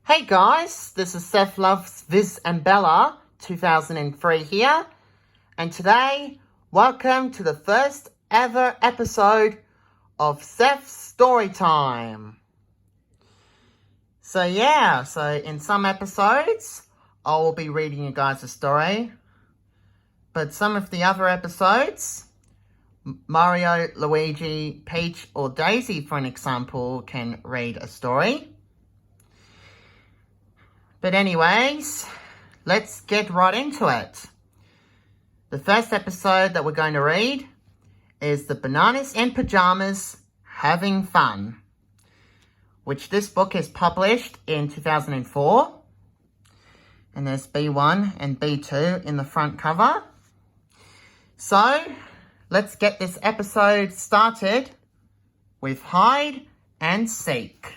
Hey guys, this is Seth Loves Viz and Bella 2003 here, and today, welcome to the first ever episode of Seth's Storytime. So in some episodes, I will be reading you guys a story, but some of the other episodes, Mario, Luigi, Peach, or Daisy, for an example, can read a story. But anyways, let's get right into it. The first episode that we're going to read is The Bananas in Pyjamas Having Fun, which this book is published in 2004. And there's B1 and B2 in the front cover. So, let's get this episode started with Hide and Seek.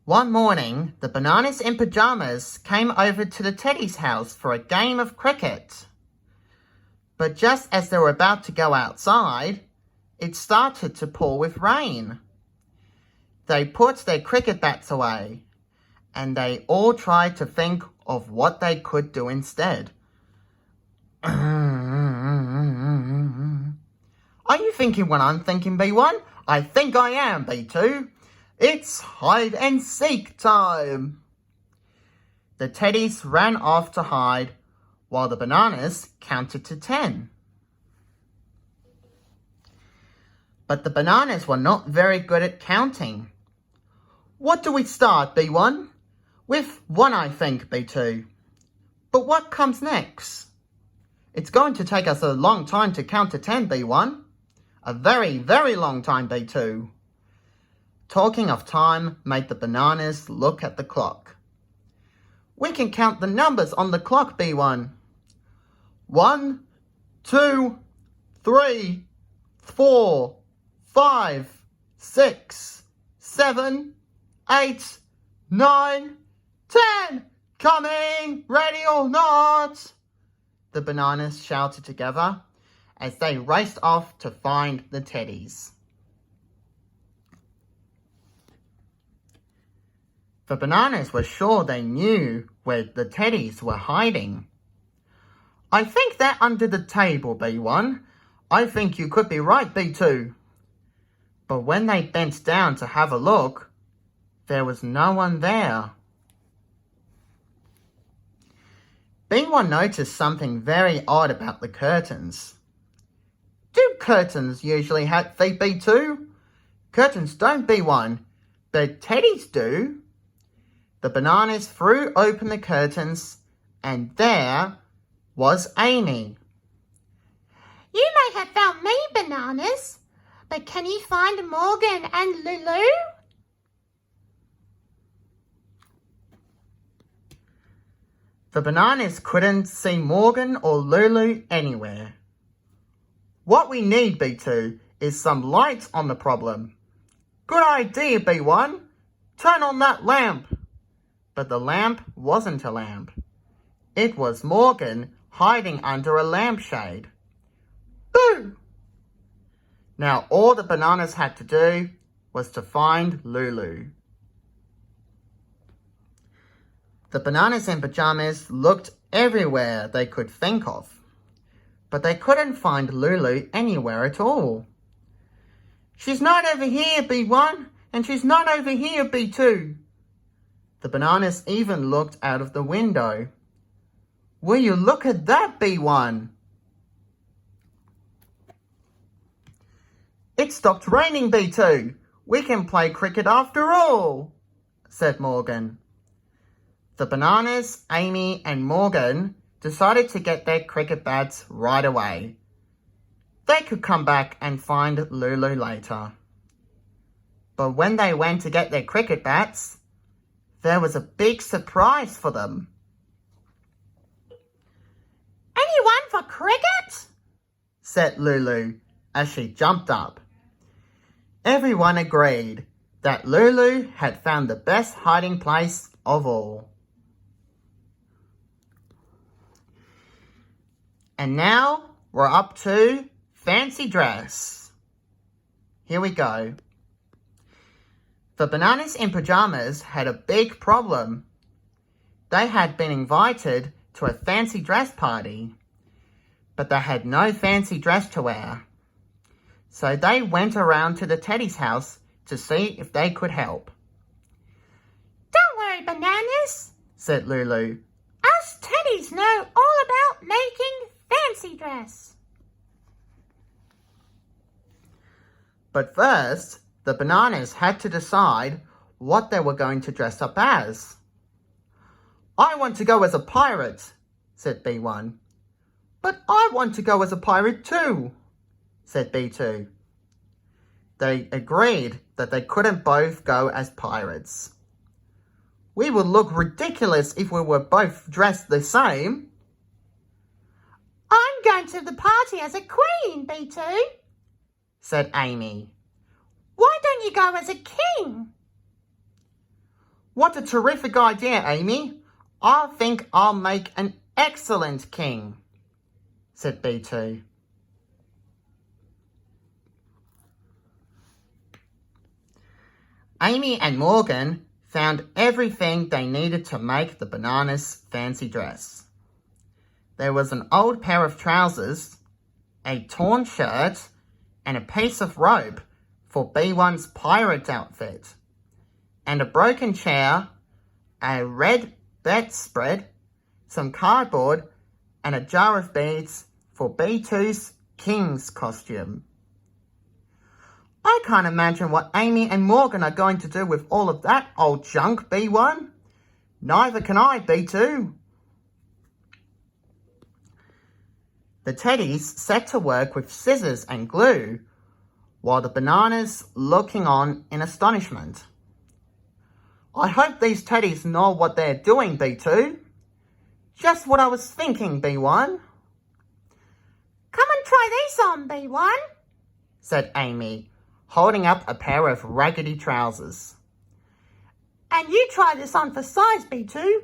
One morning, the Bananas in Pyjamas came over to the Teddy's house for a game of cricket. But just as they were about to go outside, it started to pour with rain. They put their cricket bats away, and they all tried to think of what they could do instead. Are you thinking what I'm thinking, B1? I think I am, B2. It's hide and seek time. The Teddies ran off to hide while the Bananas counted to 10. But the Bananas were not very good at counting. What do we start, B1? With 1, I think, B2. But what comes next? It's going to take us a long time to count to 10, B1. A very, very long time, B2. Talking of time made the Bananas look at the clock. We can count the numbers on the clock, B1. 1, 2, 3, 4, 5, 6, 7, 8, 9, 10. Coming, ready or not? The Bananas shouted together as they raced off to find the Teddies. The Bananas were sure they knew where the Teddies were hiding. I think they're under the table, B1. I think you could be right, B2. But when they bent down to have a look, there was no one there. B1 noticed something very odd about the curtains. Do curtains usually have feet, B2? Curtains don't, B1, but Teddies do. The Bananas threw open the curtains, and there was Amy. You may have found me, Bananas, but can you find Morgan and Lulu? The Bananas couldn't see Morgan or Lulu anywhere. What we need, B2, is some lights on the problem. Good idea, B1. Turn on that lamp. But the lamp wasn't a lamp. It was Morgan hiding under a lampshade. Boo! Now all the Bananas had to do was to find Lulu. The Bananas in Pyjamas looked everywhere they could think of, but they couldn't find Lulu anywhere at all. She's not over here, B1, and she's not over here, B2. The Bananas even looked out of the window. Will you look at that, B1? It stopped raining, B2. We can play cricket after all, said Morgan. The Bananas, Amy, and Morgan decided to get their cricket bats right away. They could come back and find Lulu later. But when they went to get their cricket bats, there was a big surprise for them. Anyone for cricket? Said Lulu as she jumped up. Everyone agreed that Lulu had found the best hiding place of all. And now we're up to fancy dress. Here we go. The Bananas in Pyjamas had a big problem. They had been invited to a fancy dress party, but they had no fancy dress to wear. So they went around to the Teddy's house to see if they could help. Don't worry, Bananas, said Lulu. us Teddies know all about making fancy dress. But first, the Bananas had to decide what they were going to dress up as. I want to go as a pirate, said B1. But I want to go as a pirate too, said B2. They agreed that they couldn't both go as pirates. We would look ridiculous if we were both dressed the same. I'm going to the party as a queen, B2, said Amy. Why don't you go as a king? What a terrific idea, Amy. I think I'll make an excellent king, said B2. Amy and Morgan found everything they needed to make the Bananas fancy dress. There was an old pair of trousers, a torn shirt, and a piece of rope for B1's pirate outfit, and a broken chair, a red bedspread, some cardboard, and a jar of beads for B2's king's costume. I can't imagine what Amy and Morgan are going to do with all of that old junk, B1. Neither can I, B2. The Teddies set to work with scissors and glue, while the Bananas looking on in astonishment. I hope these Teddies know what they're doing, B2. Just what I was thinking, B1. Come and try these on, B1, said Amy, holding up a pair of raggedy trousers. And you try this on for size, B2,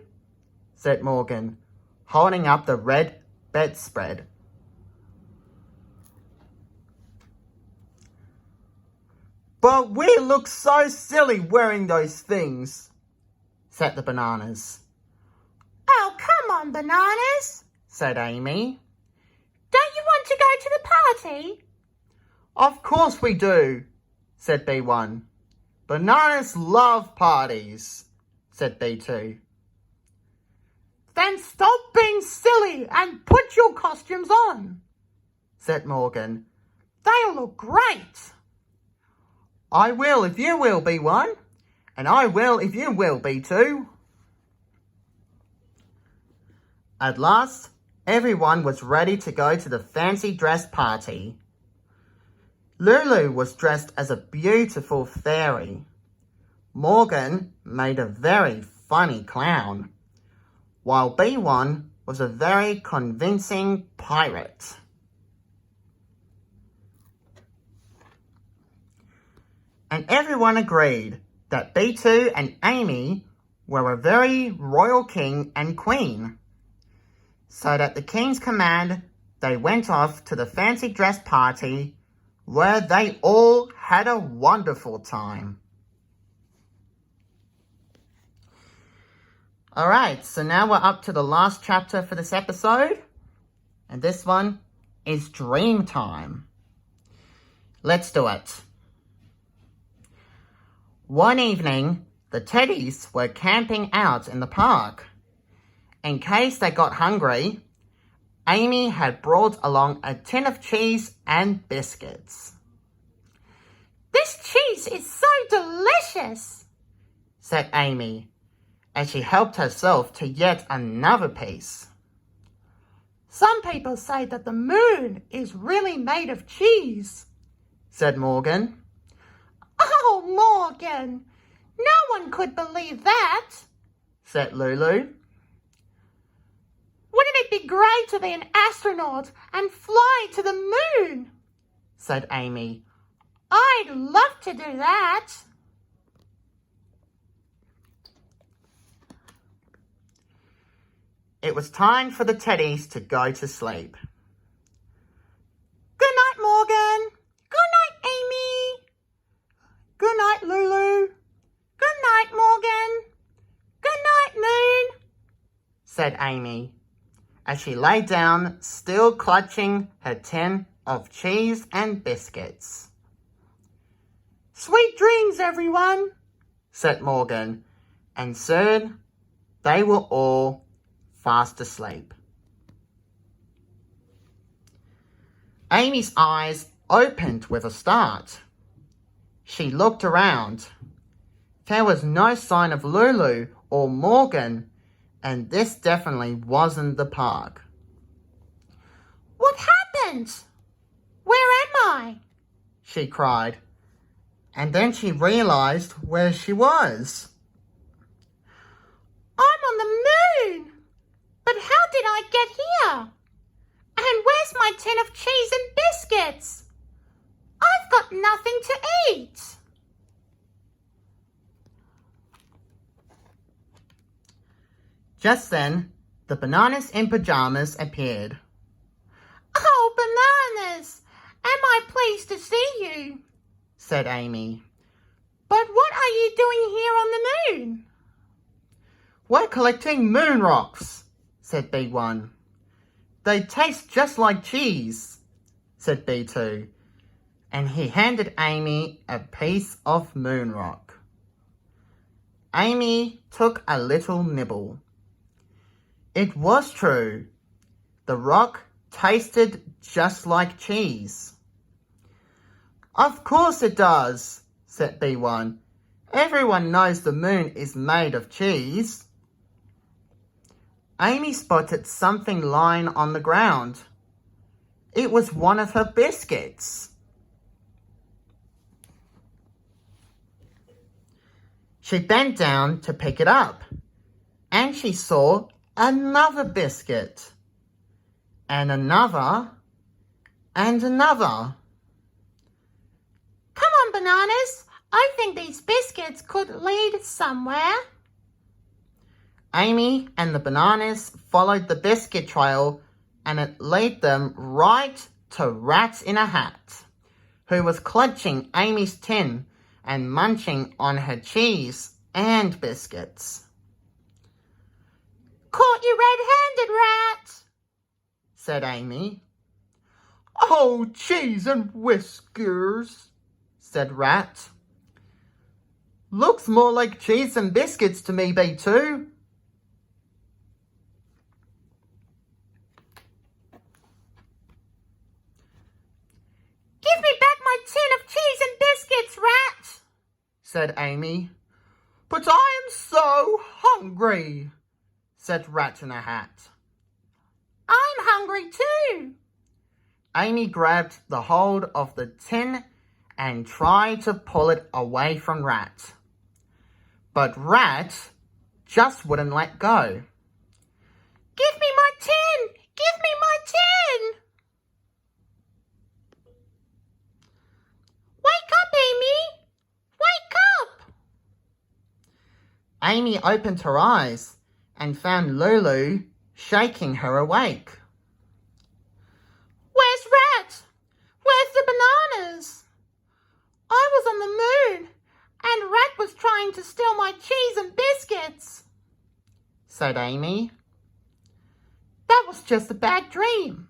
said Morgan, holding up the red bedspread. But we look so silly wearing those things, said the Bananas. Oh, come on, Bananas, said Amy. Don't you want to go to the party? Of course we do, said B1. Bananas love parties, said B2. Then stop being silly and put your costumes on, said Morgan. They'll look great. I will if you will, B1, and I will if you will, B2. At last, everyone was ready to go to the fancy dress party. Lulu was dressed as a beautiful fairy. Morgan made a very funny clown, while B1 was a very convincing pirate. And everyone agreed that B2 and Amy were a very royal king and queen. So at the king's command, they went off to the fancy dress party where they all had a wonderful time. Alright, so now we're up to the last chapter for this episode. And this one is Dream Time. Let's do it. One evening, the Teddies were camping out in the park. In case they got hungry, Amy had brought along a tin of cheese and biscuits. This cheese is so delicious, said Amy, as she helped herself to yet another piece. Some people say that the moon is really made of cheese, said Morgan. Oh, Morgan, no one could believe that, said Lulu. Wouldn't it be great to be an astronaut and fly to the moon? said Amy. I'd love to do that. It was time for the Teddies to go to sleep. Good night, Morgan. Good night, Amy. Good night, Lulu, said Amy, as she lay down, still clutching her tin of cheese and biscuits. "Sweet dreams, everyone," said Morgan, and soon they were all fast asleep. Amy's eyes opened with a start. She looked around. There was no sign of Lulu or Morgan, and this definitely wasn't the park. "What happened? Where am I?" she cried, and then she realized where she was. "I'm on the moon! But how did I get here? And where's my tin of cheese and biscuits? I've got nothing to eat." Just then, the Bananas in Pyjamas appeared. "Oh, Bananas! Am I pleased to see you?" said Amy. "But what are you doing here on the moon?" "We're collecting moon rocks," said B1. "They taste just like cheese," said B2, and he handed Amy a piece of moon rock. Amy took a little nibble. It was true. The rock tasted just like cheese. "Of course it does," said B1. "Everyone knows the moon is made of cheese." Amy spotted something lying on the ground. It was one of her biscuits. She bent down to pick it up, and she saw another biscuit, and another, and another. "Come on, Bananas. I think these biscuits could lead somewhere." Amy and the Bananas followed the biscuit trail, and it led them right to Rat in a Hat, who was clutching Amy's tin and munching on her cheese and biscuits. "Caught you red-handed, Rat," said Amy. "Oh, cheese and whiskers," said Rat. "Looks more like cheese and biscuits to me, B2. "Give me back my tin of cheese and biscuits, Rat," said Amy. "But I am so hungry," said Rat in a Hat. "I'm hungry too." Amy grabbed the hold of the tin and tried to pull it away from Rat. But Rat just wouldn't let go. "Give me my tin! Give me my tin!" "Wake up, Amy! Wake up!" Amy opened her eyes and found Lulu shaking her awake. "Where's Rat? Where's the Bananas? I was on the moon, and Rat was trying to steal my cheese and biscuits," said Amy. "That was just a bad dream,"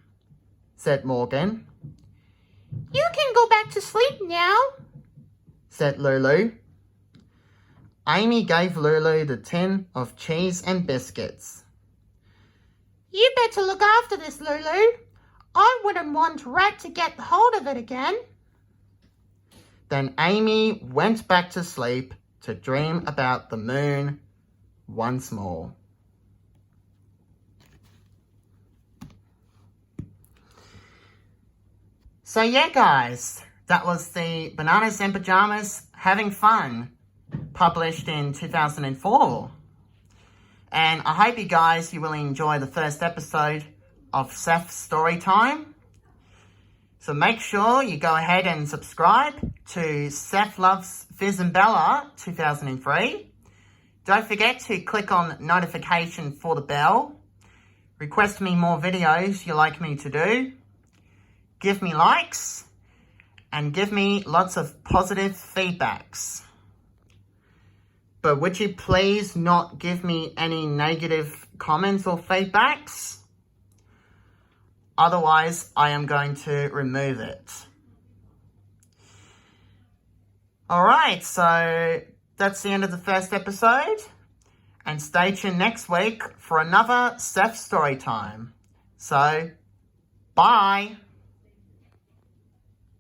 said Morgan. "You can go back to sleep now," said Lulu. Amy gave Lulu the tin of cheese and biscuits. "You better look after this, Lulu. I wouldn't want Rat to get hold of it again." Then Amy went back to sleep to dream about the moon once more. So yeah, guys, that was the Bananas in Pyjamas Having Fun, published in 2004. And I hope you guys, you really enjoy the first episode of Seth's Storytime. So make sure you go ahead and subscribe to Seth Loves Fizz and Bella 2003. Don't forget to click on notification for the bell. Request me more videos you like me to do. Give me likes. And give me lots of positive feedbacks. But would you please not give me any negative comments or feedbacks. Otherwise, I am going to remove it. Alright, so that's the end of the first episode. And stay tuned next week for another Seth story time. So, bye!